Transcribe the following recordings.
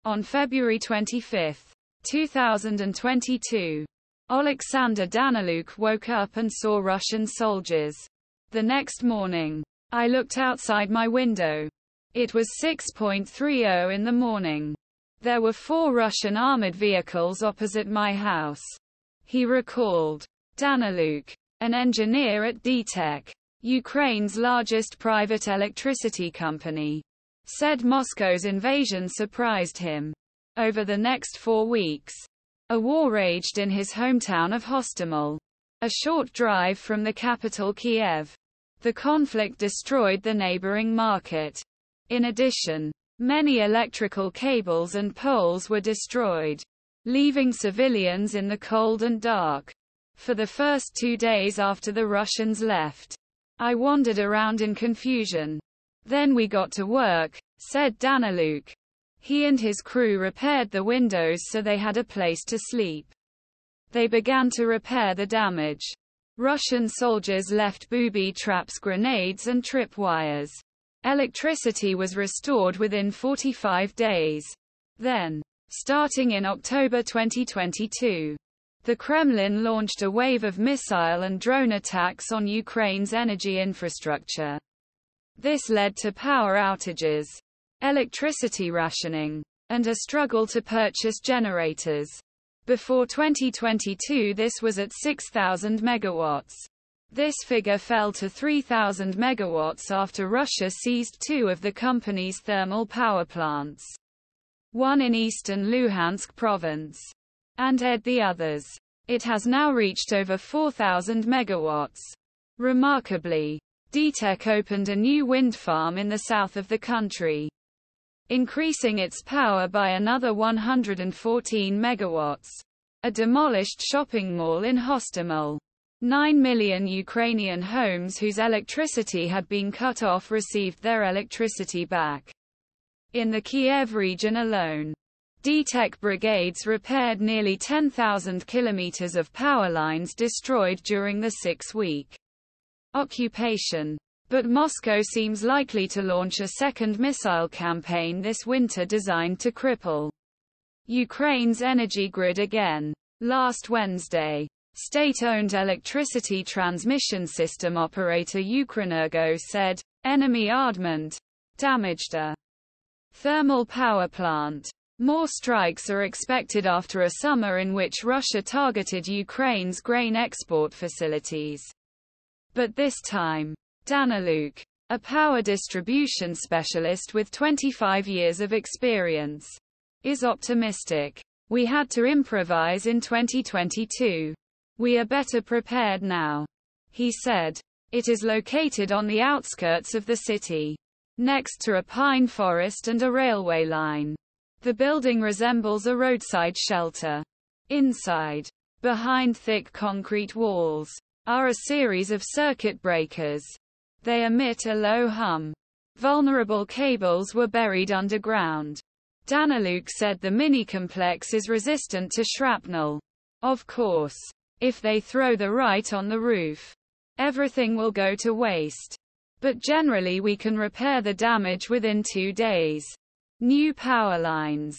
On February 25, 2022, Oleksandr Danyliuk woke up and saw Russian soldiers. The next morning, I looked outside my window. It was 6:30 in the morning. There were 4 Russian armored vehicles opposite my house. He recalled. Danyliuk, an engineer at DTEK, Ukraine's largest private electricity company, said Moscow's invasion surprised him. Over the next 4 weeks, a war raged in his hometown of Hostomel, a short drive from the capital Kiev. The conflict destroyed the neighboring market. In addition, many electrical cables and poles were destroyed, leaving civilians in the cold and dark. For the first 2 days after the Russians left, I wandered around in confusion. Then we got to work, said Danyliuk. He and his crew repaired the windows so they had a place to sleep. They began to repair the damage. Russian soldiers left booby traps, grenades and tripwires. Electricity was restored within 45 days. Then, starting in October 2022, the Kremlin launched a wave of missile and drone attacks on Ukraine's energy infrastructure. This led to power outages, electricity rationing, and a struggle to purchase generators. Before 2022 this was at 6,000 megawatts. This figure fell to 3,000 megawatts after Russia seized 2 of the company's thermal power plants. One in eastern Luhansk province, and the others. It has now reached over 4,000 megawatts. Remarkably, DTEK opened a new wind farm in the south of the country, increasing its power by another 114 megawatts. A demolished shopping mall in Hostomel. 9 million Ukrainian homes whose electricity had been cut off received their electricity back. In the Kiev region alone, DTEK brigades repaired nearly 10,000 kilometers of power lines destroyed during the 6-week occupation. But Moscow seems likely to launch a second missile campaign this winter designed to cripple Ukraine's energy grid again. Last Wednesday, state-owned electricity transmission system operator Ukrenergo said, enemy ardment damaged a thermal power plant. More strikes are expected after a summer in which Russia targeted Ukraine's grain export facilities. But this time, Danyliuk, a power distribution specialist with 25 years of experience, is optimistic. We had to improvise in 2022. We are better prepared now, he said. It is located on the outskirts of the city, next to a pine forest and a railway line. The building resembles a roadside shelter. Inside, behind thick concrete walls, are a series of circuit breakers. They emit a low hum. Vulnerable cables were buried underground. Danyliuk said the mini-complex is resistant to shrapnel. Of course, if they throw the right on the roof, everything will go to waste. But generally we can repair the damage within 2 days. New power lines.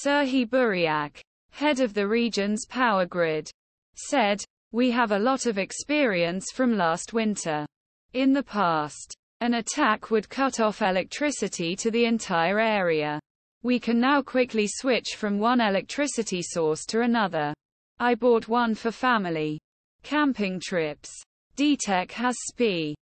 Serhii Buriak, head of the region's power grid, said, we have a lot of experience from last winter. In the past, an attack would cut off electricity to the entire area. We can now quickly switch from one electricity source to another. I bought one for family camping trips. DTEK has SPI